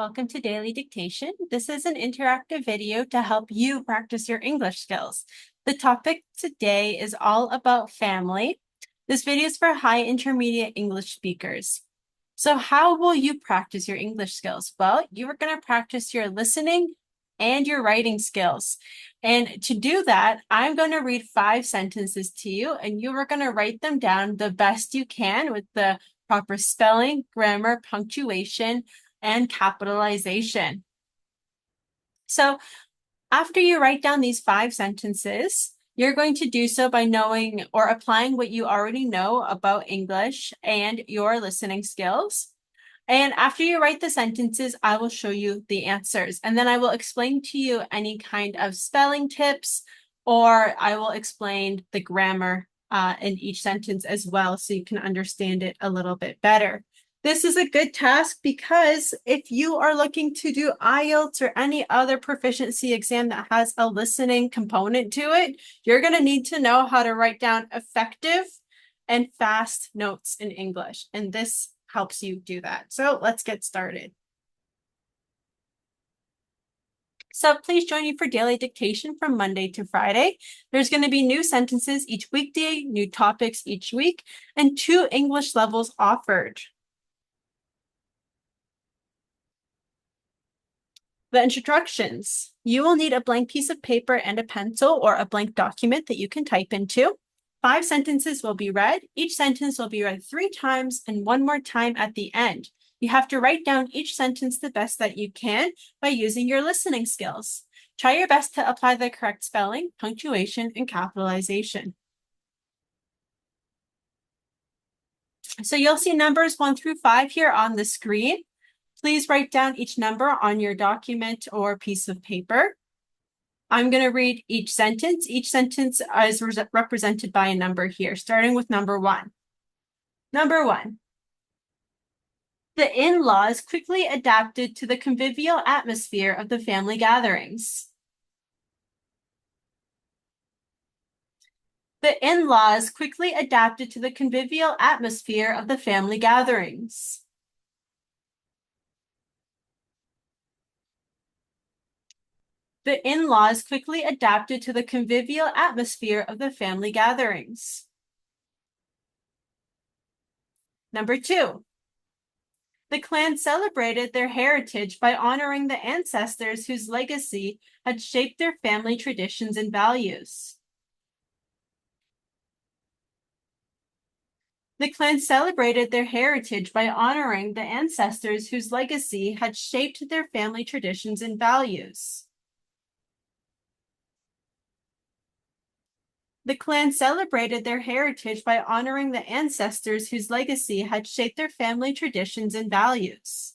Welcome to Daily Dictation. This is an interactive video to help you practice your English skills. The topic today is all about family. This video is for high intermediate English speakers. So how will you practice your English skills? Well, you are going to practice your listening and your writing skills. And to do that, I'm going to read 5 sentences to you, and you are going to write them down the best you can with the proper spelling, grammar, punctuation, and capitalization. So after you write down these 5 sentences, you're going to do so by knowing or applying what you already know about English and your listening skills. And after you write the sentences, I will show you the answers. And then I will explain to you any kind of spelling tips, or I will explain the grammar in each sentence as well, so you can understand it a little bit better. This is a good task because if you are looking to do IELTS or any other proficiency exam that has a listening component to it, you're going to need to know how to write down effective and fast notes in English. And this helps you do that. So let's get started. So please join me for daily dictation from Monday to Friday. There's going to be new sentences each weekday, new topics each week, and 2 English levels offered. The instructions. You will need a blank piece of paper and a pencil or a blank document that you can type into. 5 sentences will be read. Each sentence will be read 3 times and 1 more time at the end. You have to write down each sentence the best that you can by using your listening skills. Try your best to apply the correct spelling, punctuation, and capitalization. So you'll see numbers 1 through 5 here on the screen. Please write down each number on your document or piece of paper. I'm going to read each sentence. Each sentence is represented by a number here, starting with number 1. Number 1. The in-laws quickly adapted to the convivial atmosphere of the family gatherings. The in-laws quickly adapted to the convivial atmosphere of the family gatherings. The in-laws quickly adapted to the convivial atmosphere of the family gatherings. Number 2. The clan celebrated their heritage by honoring the ancestors whose legacy had shaped their family traditions and values. The clan celebrated their heritage by honoring the ancestors whose legacy had shaped their family traditions and values. The clan celebrated their heritage by honoring the ancestors whose legacy had shaped their family traditions and values.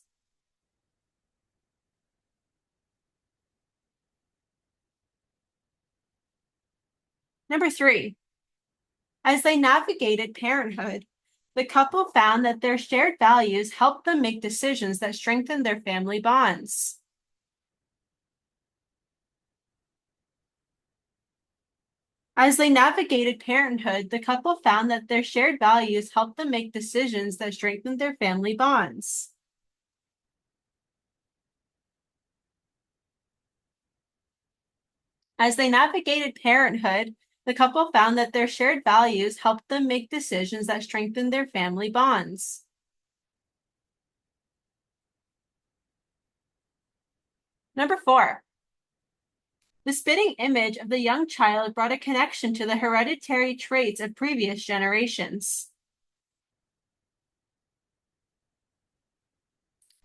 Number 3. As they navigated parenthood, the couple found that their shared values helped them make decisions that strengthened their family bonds. As they navigated parenthood, the couple found that their shared values helped them make decisions that strengthened their family bonds. As they navigated parenthood, the couple found that their shared values helped them make decisions that strengthened their family bonds. Number 4. The spitting image of the young child brought a connection to the hereditary traits of previous generations.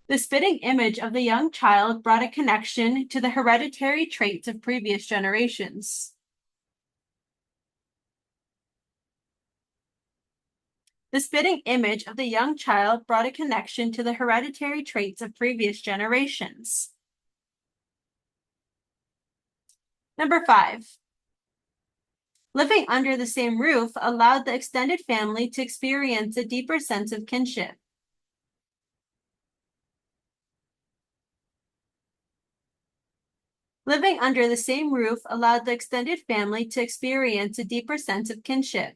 The spitting image of the young child brought a connection to the hereditary traits of previous generations. The spitting image of the young child brought a connection to the hereditary traits of previous generations. Number 5. Living under the same roof allowed the extended family to experience a deeper sense of kinship. Living under the same roof allowed the extended family to experience a deeper sense of kinship.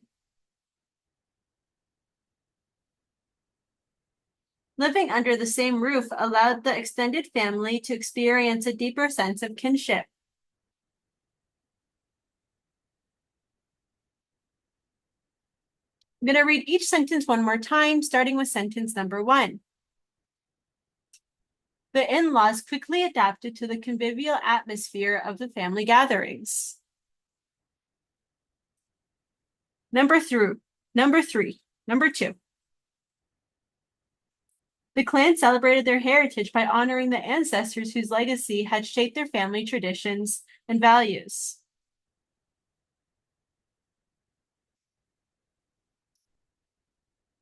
Living under the same roof allowed the extended family to experience a deeper sense of kinship. I'm going to read each sentence one more time, starting with sentence number 1. The in-laws quickly adapted to the convivial atmosphere of the family gatherings. Number 2. The clan celebrated their heritage by honoring the ancestors whose legacy had shaped their family traditions and values.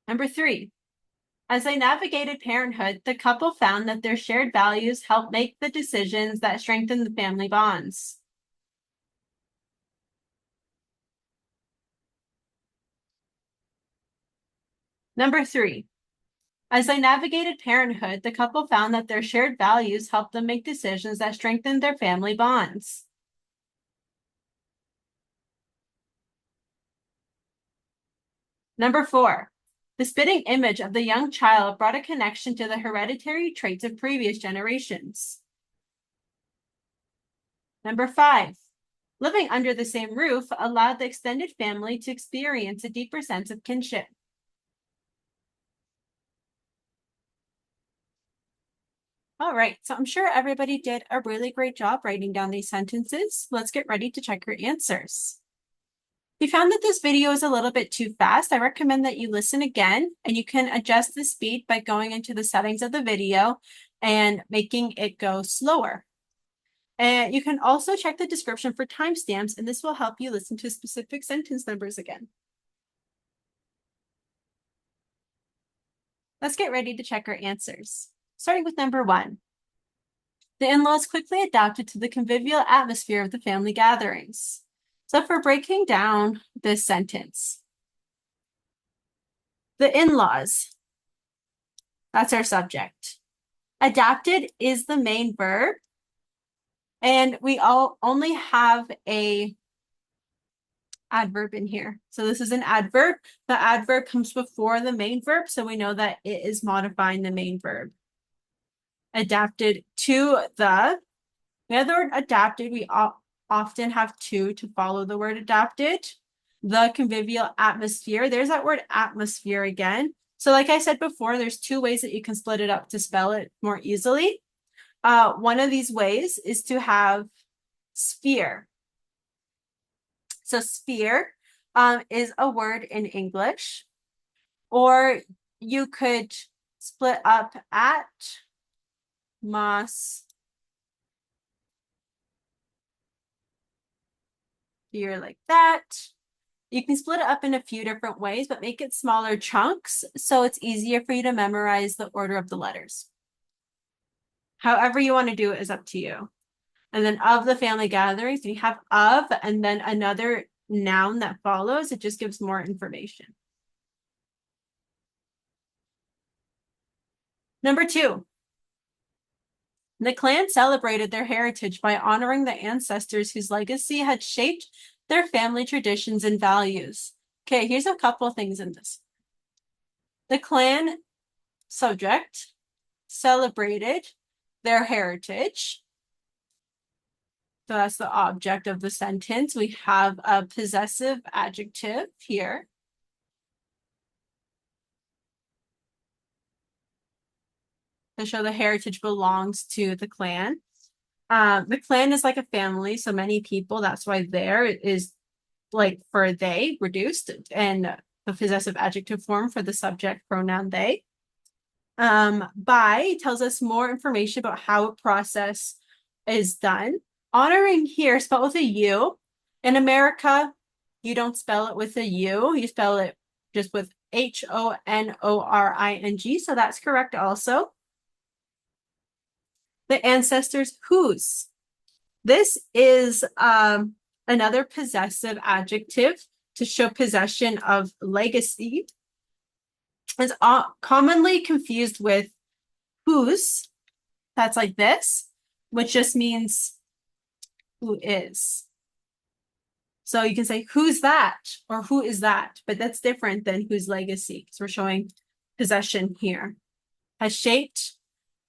Number 3. As they navigated parenthood, the couple found that their shared values helped make the decisions that strengthened the family bonds. Number 3. As they navigated parenthood, the couple found that their shared values helped them make decisions that strengthened their family bonds. Number 4. The spitting image of the young child brought a connection to the hereditary traits of previous generations. Number 5. Living under the same roof allowed the extended family to experience a deeper sense of kinship. All right, so I'm sure everybody did a really great job writing down these sentences. Let's get ready to check your answers. If you found that this video is a little bit too fast, I recommend that you listen again, and you can adjust the speed by going into the settings of the video and making it go slower. And you can also check the description for timestamps, and this will help you listen to specific sentence numbers again. Let's get ready to check our answers. Starting with number 1. The in-laws quickly adapted to the convivial atmosphere of the family gatherings. So for breaking down this sentence, the in-laws, that's our subject. Adapted is the main verb, and we all only have a adverb in here. So this is an adverb. The adverb comes before the main verb, so we know that it is modifying the main verb. Adapted to the other word adapted, we often have to follow the word adapted. The convivial atmosphere, there's that word atmosphere again. So like I said before, there's 2 ways that you can split it up to spell it more easily. One of these ways is to have sphere. So sphere is a word in English, or you could split up atmosphere like that. You can split it up in a few different ways, but make it smaller chunks so it's easier for you to memorize the order of the letters. However you want to do it is up to you. And then of the family gatherings, we have of, and then another noun that follows. It just gives more information. Number 2. The clan celebrated their heritage by honoring the ancestors whose legacy had shaped their family traditions and values. Okay, here's a couple of things in this. The clan subject celebrated their heritage. So that's the object of the sentence. We have a possessive adjective here. To show the heritage belongs to the clan. The clan is like a family, so many people. That's why there is like for they reduced, and the possessive adjective form for the subject pronoun they. By tells us more information about how a process is done. Honoring here spelled with a U. In America, you don't spell it with a U. You spell it just with Honoring. So that's correct also. The ancestors whose. This is another possessive adjective to show possession of legacy. It's commonly confused with whose. That's like this, which just means who is. So you can say who's that or who is that, but that's different than whose legacy because we're showing possession here. has shaped.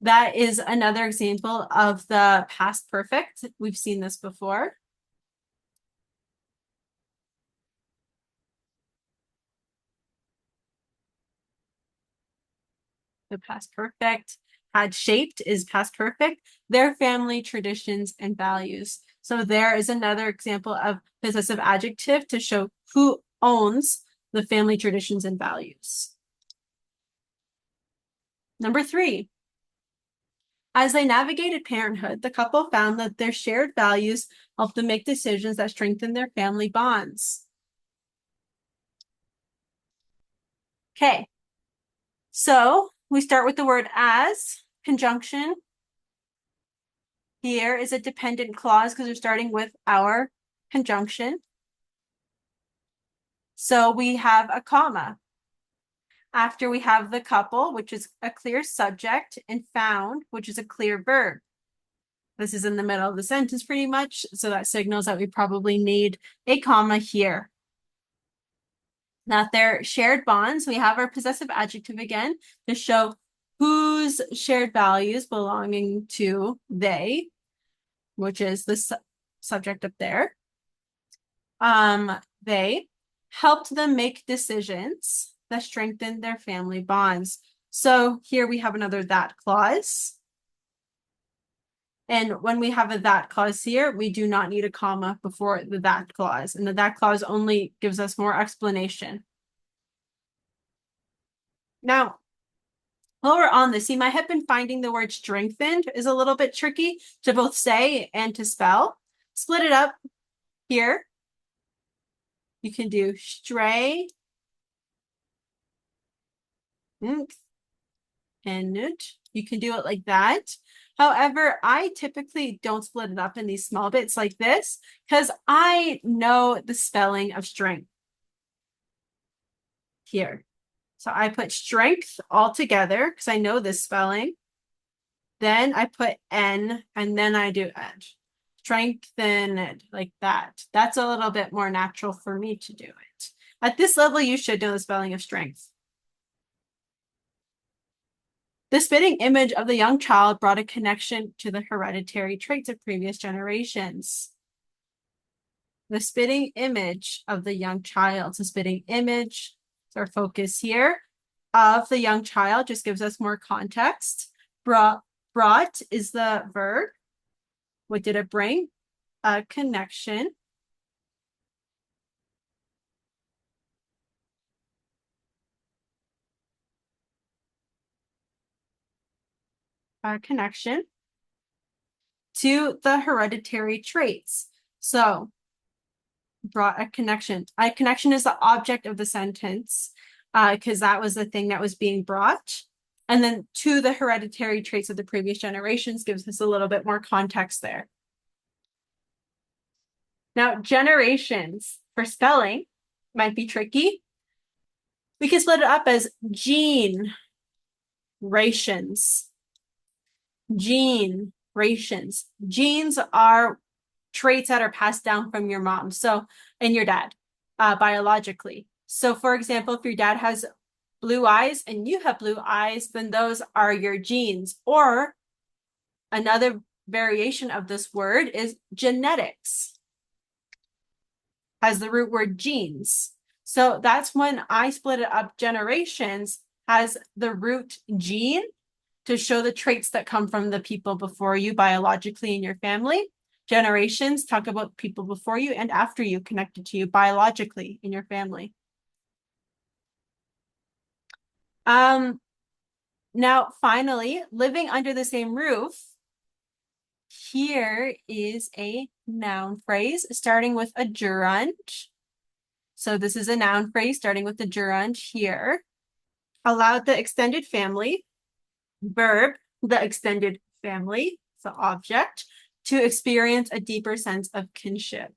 That is another example of the past perfect. We've seen this before. The past perfect. Had shaped is past perfect. Their family traditions and values. So there is another example of possessive adjective to show who owns the family traditions and values. Number 3. As they navigated parenthood, the couple found that their shared values helped them make decisions that strengthen their family bonds. Okay, so we start with the word as, conjunction. Here is a dependent clause because we're starting with our conjunction. So we have a comma. After we have the couple, which is a clear subject, and found, which is a clear verb. This is in the middle of the sentence pretty much, so that signals that we probably need a comma here. Now, their shared bonds, we have our possessive adjective again to show whose shared values belonging to they, which is the subject up there. They helped them make decisions that strengthened their family bonds. So here we have another that clause. And when we have a that clause here, we do not need a comma before the that clause. And the that clause only gives us more explanation. Now, while we're on this, you might have been finding the word strengthened is a little bit tricky to both say and to spell. Split it up here. You can do stray and you can do it like that. However, I typically don't split it up in these small bits like this because I know the spelling of strength here. So I put strength all together because I know this spelling. Then I put N and then I do edge. Strengthened like that. That's a little bit more natural for me to do it. At this level, you should know the spelling of strength. The spitting image of the young child brought a connection to the hereditary traits of previous generations. The spitting image of the young child. So spitting image, so our focus here, of the young child just gives us more context. Brought is the verb. What did it bring? A connection. A connection to the hereditary traits. So brought a connection. A connection is the object of the sentence because that was the thing that was being brought. And then to the hereditary traits of the previous generations gives us a little bit more context there. Now, generations for spelling might be tricky. We can split it up as gene-rations. Gene-rations. Genes are traits that are passed down from your mom and your dad biologically. So for example, if your dad has blue eyes and you have blue eyes, then those are your genes. Or another variation of this word is genetics, has the root word genes. So that's when I split it up. Generations has the root gene to show the traits that come from the people before you biologically in your family. Generations talk about people before you and after you connected to you biologically in your family. Now, finally, living under the same roof. Here is a noun phrase starting with a gerund. So this is a noun phrase starting with the gerund here. Allowed the extended family, verb, the extended family, so object, to experience a deeper sense of kinship.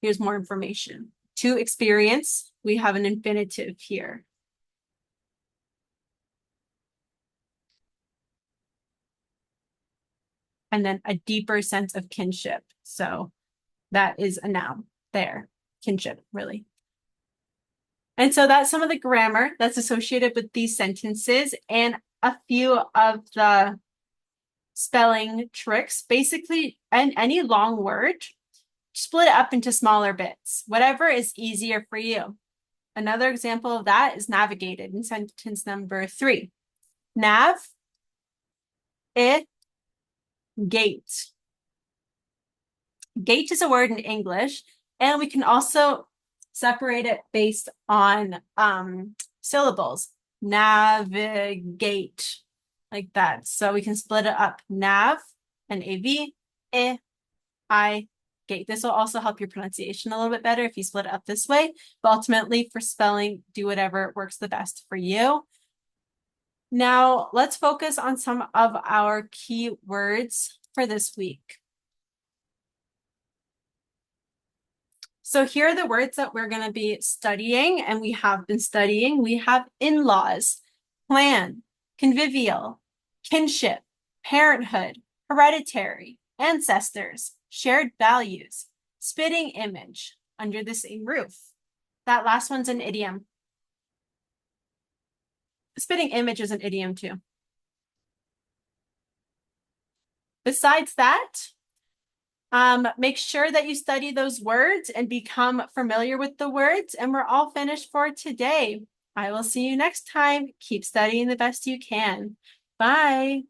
Here's more information. To experience, we have an infinitive here. And then a deeper sense of kinship. So that is a noun there, kinship, really. And so that's some of the grammar that's associated with these sentences. And a few of the spelling tricks. Basically, and any long word, split it up into smaller bits, whatever is easier for you. Another example of that is navigated in sentence number 3. Nav, it, gate. Gate is a word in English, and we can also separate it based on syllables. Navigate, like that. So we can split it up. Nav, N-A-V, I, gate. This will also help your pronunciation a little bit better if you split it up this way. But ultimately, for spelling, do whatever works the best for you. Now, let's focus on some of our key words for this week. So here are the words that we're going to be studying, and we have been studying. We have in-laws, clan, convivial, kinship, parenthood, hereditary, ancestors, shared values, spitting image, under the same roof. That last one's an idiom. Spitting image is an idiom too. Besides that, make sure that you study those words and become familiar with the words, and we're all finished for today. I will see you next time. Keep studying the best you can. Bye.